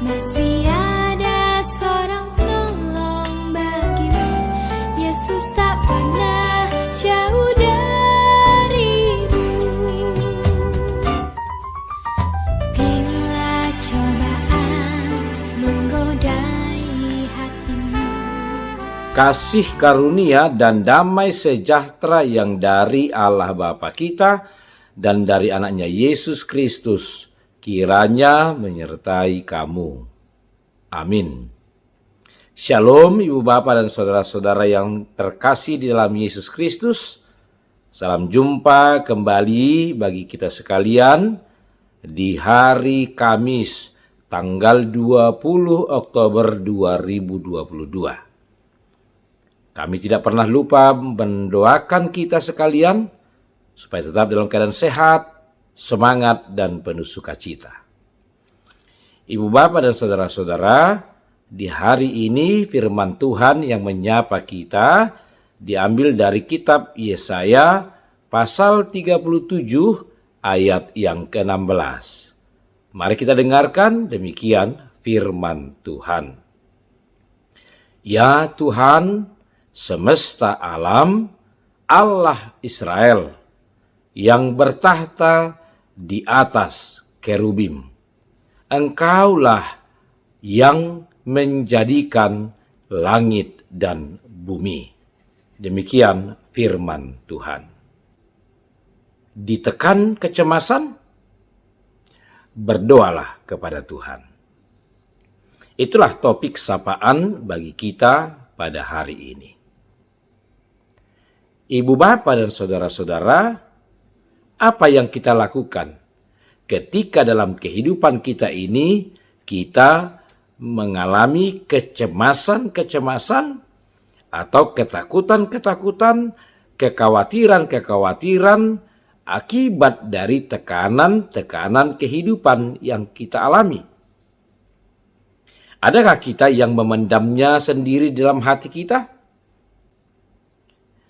Masih ada seorang penolong bagimu. Yesus tak pernah jauh darimu. Bila cobaan menggodai hatimu, Kasih karunia dan damai sejahtera yang dari Allah Bapa kita dan dari anaknya Yesus Kristus kiranya menyertai kamu. Amin. Shalom Ibu Bapak dan saudara-saudara yang terkasih di dalam Yesus Kristus. Salam jumpa kembali bagi kita sekalian di hari Kamis tanggal 20 Oktober 2022. Kami tidak pernah lupa mendoakan kita sekalian supaya tetap dalam keadaan sehat, semangat, dan penuh sukacita. Ibu Bapak dan saudara-saudara, di hari ini firman Tuhan yang menyapa kita diambil dari kitab Yesaya pasal 37 ayat yang ke-16. Mari kita dengarkan demikian firman Tuhan. Ya Tuhan, semesta alam, Allah Israel, yang bertahta di atas kerubim. Engkaulah yang menjadikan langit dan bumi. Demikian firman Tuhan. Ditekan kecemasan, berdoalah kepada Tuhan. Itulah topik sapaan bagi kita pada hari ini. Ibu Bapak dan saudara-saudara, apa yang kita lakukan ketika dalam kehidupan kita ini kita mengalami kecemasan-kecemasan atau ketakutan-ketakutan, kekhawatiran-kekhawatiran akibat dari tekanan-tekanan kehidupan yang kita alami? Adakah kita yang memendamnya sendiri dalam hati kita?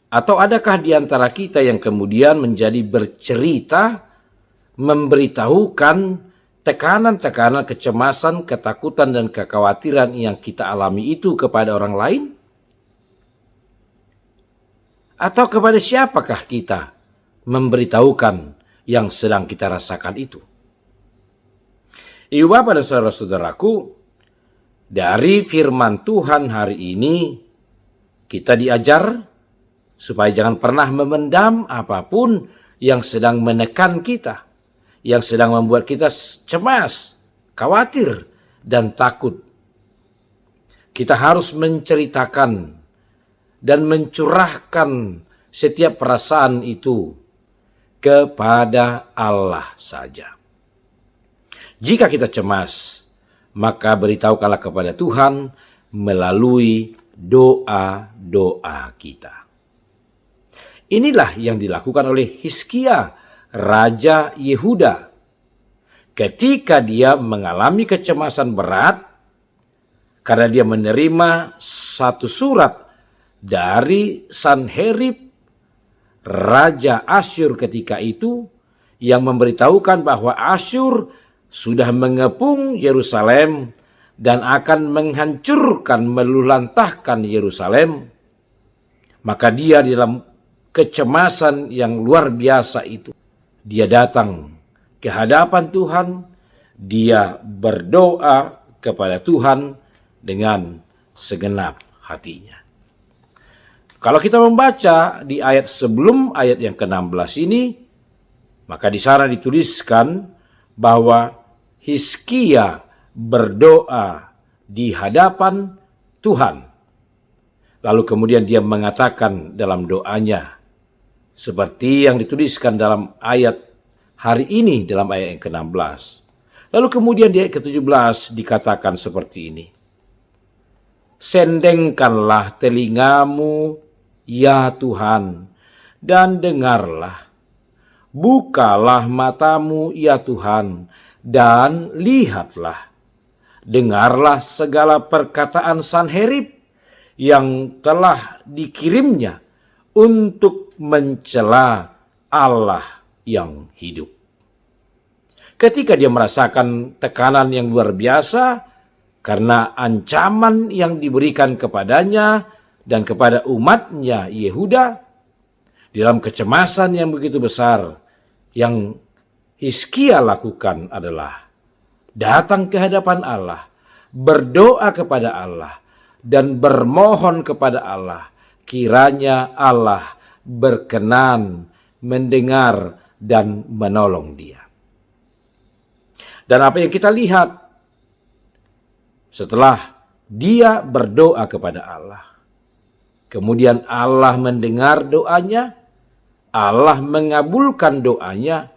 Atau adakah di antara kita yang kemudian menjadi bercerita, memberitahukan tekanan-tekanan, kecemasan, ketakutan, dan kekhawatiran yang kita alami itu kepada orang lain? Atau kepada siapakah kita memberitahukan yang sedang kita rasakan itu? Ibu Bapak dan saudara-saudaraku, dari firman Tuhan hari ini kita diajar supaya jangan pernah memendam apapun yang sedang menekan kita, yang sedang membuat kita cemas, khawatir, dan takut. Kita harus menceritakan dan mencurahkan setiap perasaan itu kepada Allah saja. Jika kita cemas, maka beritahukanlah kepada Tuhan melalui doa-doa kita. Inilah yang dilakukan oleh Hizkia, Raja Yehuda. Ketika dia mengalami kecemasan berat, karena dia menerima satu surat dari Sanherib, Raja Asyur ketika itu, yang memberitahukan bahwa Asyur sudah mengepung Yerusalem dan akan menghancurkan, meluluhlantahkan Yerusalem. Maka dia dalam kecemasan yang luar biasa itu, dia datang ke hadapan Tuhan, dia berdoa kepada Tuhan dengan segenap hatinya. Kalau kita membaca di ayat sebelum ayat yang ke-16 ini, maka di sana dituliskan bahwa Hizkia berdoa di hadapan Tuhan. Lalu kemudian dia mengatakan dalam doanya, seperti yang dituliskan dalam ayat hari ini, dalam ayat yang ke-16. Lalu kemudian di ayat ke-17 dikatakan seperti ini. Sendengkanlah telingamu, ya Tuhan, dan dengarlah. Bukalah matamu, ya Tuhan, dan lihatlah. Dengarlah segala perkataan Sanherib yang telah dikirimnya untuk mencela Allah yang hidup. Ketika dia merasakan tekanan yang luar biasa, karena ancaman yang diberikan kepadanya dan kepada umatnya Yehuda di dalam kecemasan yang begitu besar. Yang Hizkia lakukan adalah datang ke hadapan Allah, berdoa kepada Allah, dan bermohon kepada Allah. Kiranya Allah berkenan mendengar dan menolong dia. Dan apa yang kita lihat setelah dia berdoa kepada Allah, kemudian Allah mendengar doanya, Allah mengabulkan doanya,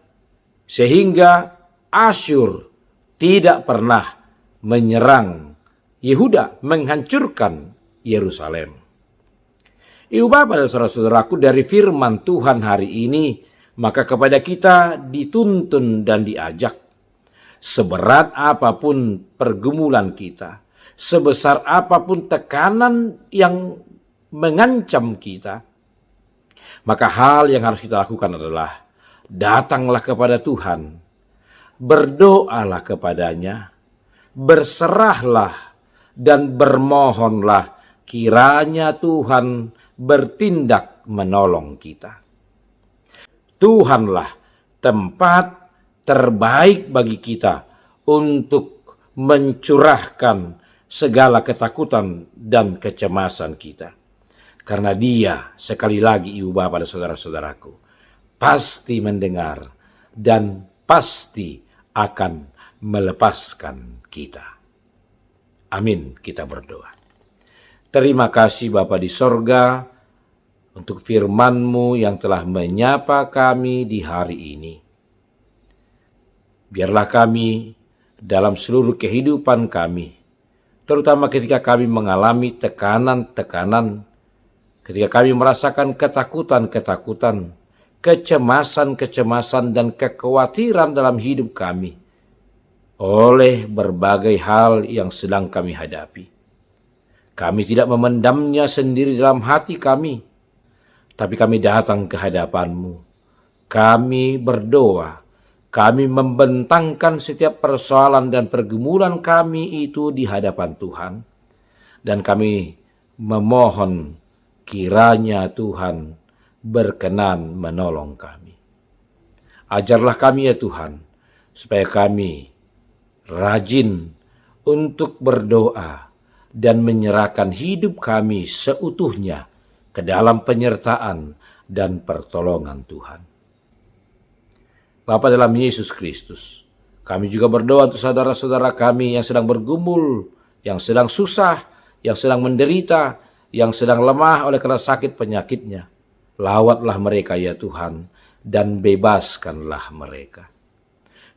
sehingga Asyur tidak pernah menyerang Yehuda, menghancurkan Yerusalem. Ibu bapak dan saudara-saudaraku, dari firman Tuhan hari ini, maka kepada kita dituntun dan diajak, seberat apapun pergumulan kita, sebesar apapun tekanan yang mengancam kita, maka hal yang harus kita lakukan adalah datanglah kepada Tuhan, berdoalah kepadanya, berserahlah dan bermohonlah, kiranya Tuhan bertindak menolong kita. Tuhanlah tempat terbaik bagi kita untuk mencurahkan segala ketakutan dan kecemasan kita. Karena Dia, sekali lagi ibu bapak dan saudara-saudaraku, pasti mendengar dan pasti akan melepaskan kita. Amin, kita berdoa. Terima kasih Bapa di sorga untuk firman-Mu yang telah menyapa kami di hari ini. Biarlah kami dalam seluruh kehidupan kami, terutama ketika kami mengalami tekanan-tekanan, ketika kami merasakan ketakutan-ketakutan, kecemasan-kecemasan dan kekhawatiran dalam hidup kami oleh berbagai hal yang sedang kami hadapi. Kami tidak memendamnya sendiri dalam hati kami, tapi kami datang ke hadapan-Mu. Kami berdoa, kami membentangkan setiap persoalan dan pergumulan kami itu di hadapan Tuhan. Dan kami memohon kiranya Tuhan berkenan menolong kami. Ajarlah kami ya Tuhan, supaya kami rajin untuk berdoa dan menyerahkan hidup kami seutuhnya ke dalam penyertaan dan pertolongan Tuhan. Bapa dalam Yesus Kristus, kami juga berdoa untuk saudara-saudara kami yang sedang bergumul, yang sedang susah, yang sedang menderita, yang sedang lemah oleh karena sakit penyakitnya. Lawatlah mereka ya Tuhan, dan bebaskanlah mereka.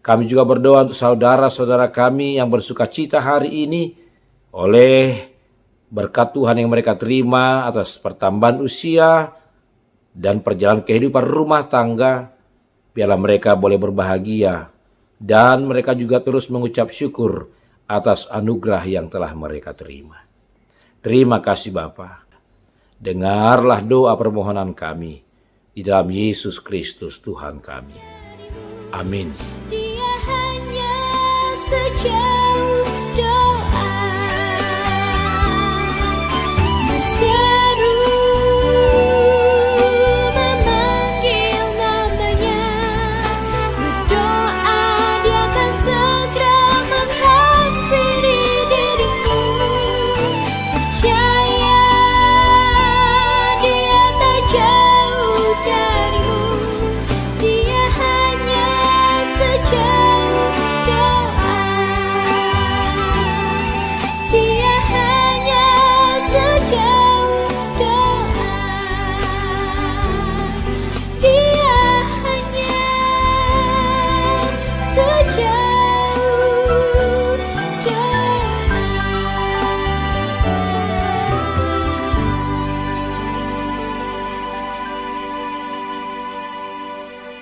Kami juga berdoa untuk saudara-saudara kami yang bersuka cita hari ini oleh berkat Tuhan yang mereka terima atas pertambahan usia dan perjalanan kehidupan rumah tangga. Biarlah mereka boleh berbahagia dan mereka juga terus mengucap syukur atas anugerah yang telah mereka terima. Terima kasih Bapa. Dengarlah doa permohonan kami di dalam Yesus Kristus Tuhan kami. Amin. Dia hanya saja